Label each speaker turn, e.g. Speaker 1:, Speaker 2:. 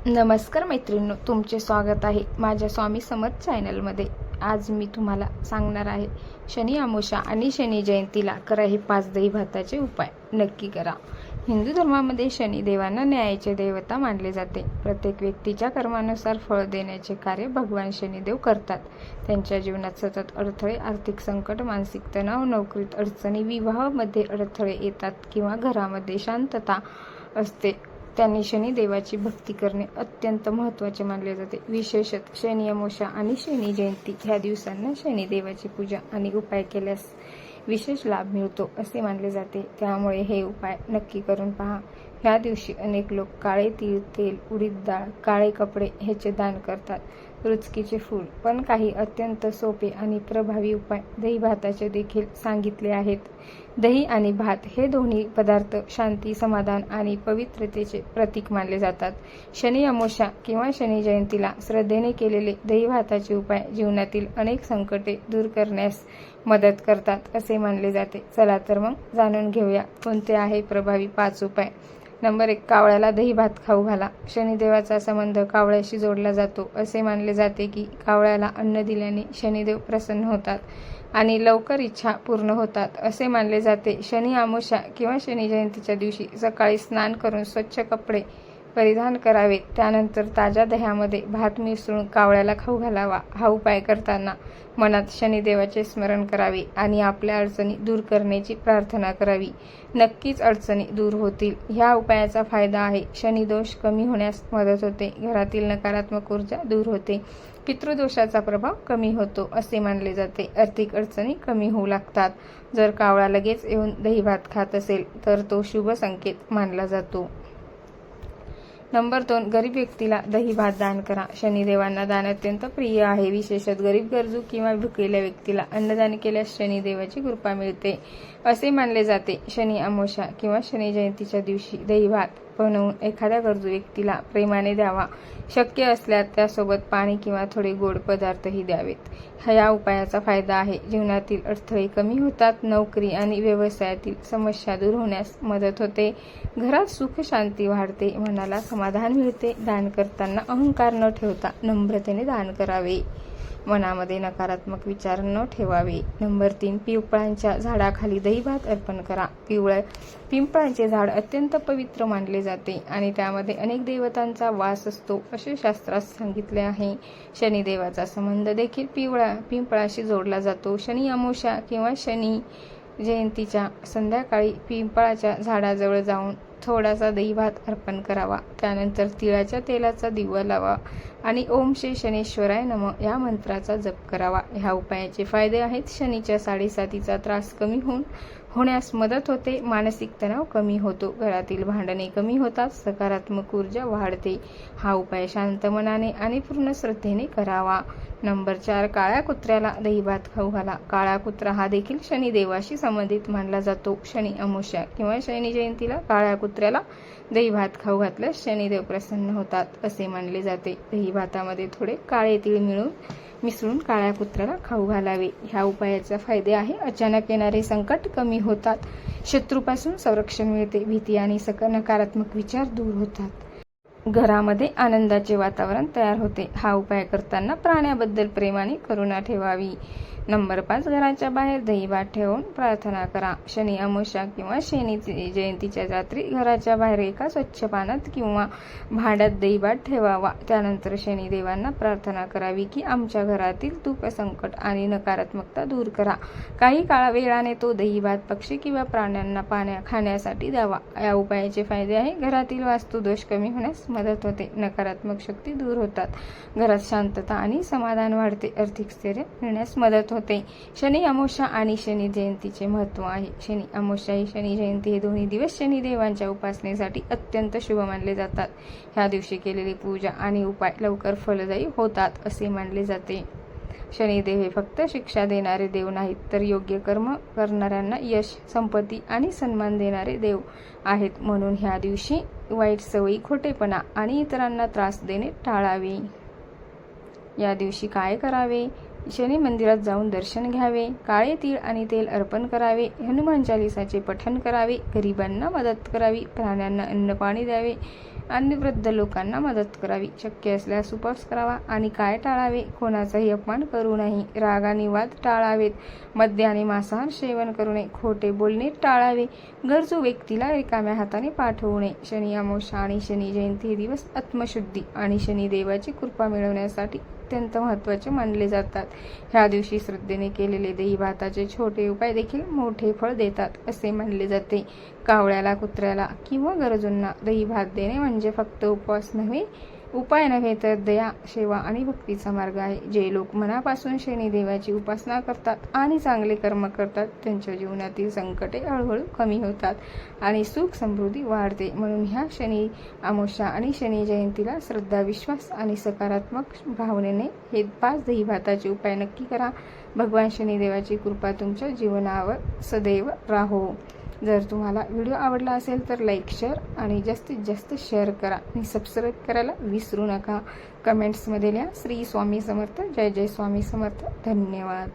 Speaker 1: नमस्कार मैत्रिणींनो, तुमचे स्वागत आहे माझ्या स्वामी समर्थ चॅनलमध्ये। आज मी तुम्हाला सांगणार आहे शनी अमावस्या आणि शनी जयंतीला करा हे 5 दही भाताचे उपाय नक्की करा। हिंदू धर्मामध्ये शनी देवांना न्यायाचे देवता मानले जाते। प्रत्येक व्यक्तीच्या कर्मानुसार फळ देण्याचे कार्य भगवान शनिदेव करतात। त्यांच्या जीवनात सतत अडथळे, आर्थिक संकट, मानसिक तणाव, नोकरीत अडचणी, विवाहामध्ये अडथळे येतात किंवा घरामध्ये शांतता असते, त्यांनी शनी देवाची भक्ती करणे अत्यंत महत्त्वाचे मानले जाते। विशेषतः शनी अमावस्या आणि शनी जयंती ह्या दिवसांना शनी देवाची पूजा आणि उपाय केल्यास विशेष लाभ मिळतो असे मानले जाते। त्यामुळे हे उपाय नक्की करून पहा। ह्या दिवशी अनेक लोक काळे तीळ, तेल, उडीद डाळ, काळे कपडे ह्याचे दान करतात, रुचकीचे फूल। पण काही अत्यंत सोपे आणि प्रभावी उपाय दही भाताचे देखील सांगितले आहेत। दही आणि भात हे दोन्ही पदार्थ शांती, समाधान आणि पवित्रतेचे प्रतीक मानले जातात। शनी अमावस्या किंवा शनी जयंतीला श्रद्धेने केलेले दही भाताचे उपाय जीवनातील अनेक संकटे दूर करण्यास मदत करतात असे मानले जाते। चला तर मग जाणून घेऊया कोणते आहे प्रभावी 5 उपाय। नंबर 1, कावळ्याला दही भात खाऊ घाला। शनिदेवाचा संबंध कावळ्याशी जोडला जातो। असे मानले जाते की कावळ्याला अन्न दिल्याने शनिदेव प्रसन्न होतात आणि लवकर इच्छा पूर्ण होतात असे मानले जाते। शनी अमावस्या किंवा शनी जयंतीच्या दिवशी सकाळी स्नान करून स्वच्छ कपडे परिधान करावे, त्यानंतर ताज्या दह्यामध्ये भात मिसळून कावळ्याला खाऊ घालावा। हा उपाय करताना मनात शनिदेवाचे स्मरण करावे आणि आपल्या अडचणी दूर करण्याची प्रार्थना करावी। नक्कीच अडचणी दूर होतील। ह्या उपायाचा फायदा आहे शनिदोष कमी होण्यास मदत होते, घरातील नकारात्मक ऊर्जा दूर होते, पितृदोषाचा प्रभाव कमी होतो असे मानले जाते, आर्थिक अडचणी कमी होऊ लागतात। जर कावळा लगेच येऊन दही भात खात असेल तर तो शुभ संकेत मानला जातो। नंबर 2, गरीब व्यक्तीला दही भात दान करा। शनिदेवांना दान अत्यंत प्रिय आहे। विशेषतः गरीब, गरजू किंवा भुकेल्या व्यक्तीला अन्नदान केल्यास शनिदेवाची कृपा मिळते असे मानले जाते। शनी अमावस्या किंवा शनी जयंतीच्या दिवशी दही भात बनवून एखाद्या गरजू व्यक्तीला प्रेमाने द्यावा। शक्य असल्यास त्यासोबत पाणी किंवा थोडे गोड पदार्थही द्यावेत। या उपायाचा फायदा आहे जीवनातील अडथळे कमी होतात, नोकरी आणि व्यवसायातील समस्या दूर होण्यास मदत होते, घरात सुख शांती वाढते, मनाला समाधान मिळते। दान करताना अहंकार न ठेवता नम्रतेने दान करावे, मनामध्ये नकारात्मक विचार न ठेवावे। नंबर 3, पिंपळाच्या झाडाखाली दही भात अर्पण करा। पिंपळाचे झाड अत्यंत पवित्र मानले जाते आणि त्यामध्ये अनेक देवतांचा वास असतो असे शास्त्रात सांगितले आहे। शनिदेवाचा संबंध देखील पिंपळाशी जोडला जातो। शनी अमावस्या किंवा शनी जयंतीच्या संध्याकाळी पिंपळाच्या झाडाजवळ जाऊन थोडासा दही भात अर्पण करावा, त्यानंतर तिळाच्या तेलाचा दिवा लावा आणि ओम श्री शनेश्वराय नमः या मंत्राचा जप करावा। ह्या उपायाचे फायदे आहेत शनीच्या साडेसातीचा त्रास कमी होण्यास मदत होते, मानसिक तणाव कमी होतो, घरातील भांडणे कमी होतात, सकारात्मक ऊर्जा वाढते। हा उपाय शांत मनाने आणि पूर्ण श्रद्धेने करावा। नंबर 4, काळ्या कुत्र्याला दही भात खाऊ घाला। काळा कुत्रा हा देखील शनिदेवाशी संबंधित मानला जातो। शनी अमावस्या किंवा शनी जयंतीला काळ्या कुत्र्याला दही भात खाऊ घातल्यास शनिदेव प्रसन्न होतात असे मानले जाते। दही भातामध्ये थोडे काळे तीळ मिसळून काळ्या कुत्र्याला खाऊ घालावे। ह्या उपायाचा फायदे आहे अचानक येणारे संकट कमी होतात, शत्रूपासून संरक्षण मिळते, भीती आणि नकारात्मक विचार दूर होतात, घरामध्ये आनंदाचे वातावरण तयार होते। हा उपाय करताना प्राण्याबद्दल प्रेम आणि करुणा ठेवावी। नंबर 5, घराच्या बाहेर दही भात ठेवून प्रार्थना करा। शनी अमावस्या किंवा शनी जयंतीच्या रात्री घराच्या बाहेर एका स्वच्छ पानात किंवा भांड्यात दही भात ठेवावा, त्यानंतर शनिदेवांना प्रार्थना करावी की आमच्या घरातील दुःख, संकट आणि नकारात्मकता दूर करा। काही वेळाने तो दही भात पक्षी किंवा प्राण्यांना खाण्यासाठी द्यावा। या उपायाचे फायदे आहे घरातील वास्तुदोष कमी होण्यास मदत होते, नकारात्मक शक्ती दूर होतात, घरात शांतता आणि समाधान वाढते, आर्थिक स्थैर्य मिळण्यास मदत होते। शनी अमावस्या आणि शनी जयंतीचे महत्त्व आहे। शनी अमावस्या आणि शनी जयंती हे दोन्ही दिवस शनिदेवांच्या उपासनेसाठी अत्यंत शुभ मानले जातात। ह्या दिवशी केलेली पूजा आणि उपाय लवकर फलदायी होतात असे मानले जाते। शनिदेव हे फक्त शिक्षा देणारे देव नाहीत, तर योग्य कर्म करणाऱ्यांना यश, संपत्ती आणि सन्मान देणारे देव आहेत। म्हणून ह्या दिवशी वाईट सवयी, खोटेपणा आणि इतरांना त्रास देणे टाळावे। या दिवशी काय करावे? शनी मंदिरात जाऊन दर्शन घ्यावे, काळे तीळ आणि तेल अर्पण करावे, हनुमान चालिसाचे पठण करावे, गरिबांना मदत करावी, प्राण्यांना अन्न पाणी द्यावे आणि वृद्ध लोकांना मदत करावी, शक्य असल्यास उपवास करावा आणि काय टाळावे, कोणाचाही अपमान करू नये, राग आणि वाद टाळावेत, मद्य आणि मांसाहार सेवन करू नये, खोटे बोलणे टाळावे, गरजू व्यक्तीला रिकाम्या हाताने पाठवू नये. शनी अमावस्या आणि शनी जयंती हे दिवस आत्मशुद्धी आणि शनिदेवाची कृपा मिळवण्यासाठी अत्यंत महत्त्वाचे मानले जातात. ह्या दिवशी श्रद्धेने केलेले दही भाताचे छोटे उपाय देखील मोठे फळ देतात असे मानले जाते. कावळ्याला, कुत्र्याला किंवा गरजूंना दही भात देणे म्हणजे फक्त उपाय नव्हे तर दया, सेवा आणि भक्तीचा मार्ग आहे. जे लोक मनापासून शनिदेवाची उपासना करतात आणि चांगले कर्म करतात त्यांच्या जीवनातील संकटे हळूहळू कमी होतात आणि सुख समृद्धी वाढते. म्हणून ह्या शनी अमावस्या आणि शनी जयंतीला श्रद्धा, विश्वास आणि सकारात्मक भावनेने हे 5 दही भाताचे उपाय नक्की करा. भगवान शनिदेवाची कृपा तुमच्या जीवनावर सदैव राहो. जर तुम्हाला व्हिडिओ आवडला असेल तर लाईक, शेअर आणि जास्तीत जास्त शेअर करा आणि सबस्क्राईब करायला विसरू नका. कमेंट्समध्ये लिहा श्री स्वामी समर्थ, जय जय स्वामी समर्थ. धन्यवाद.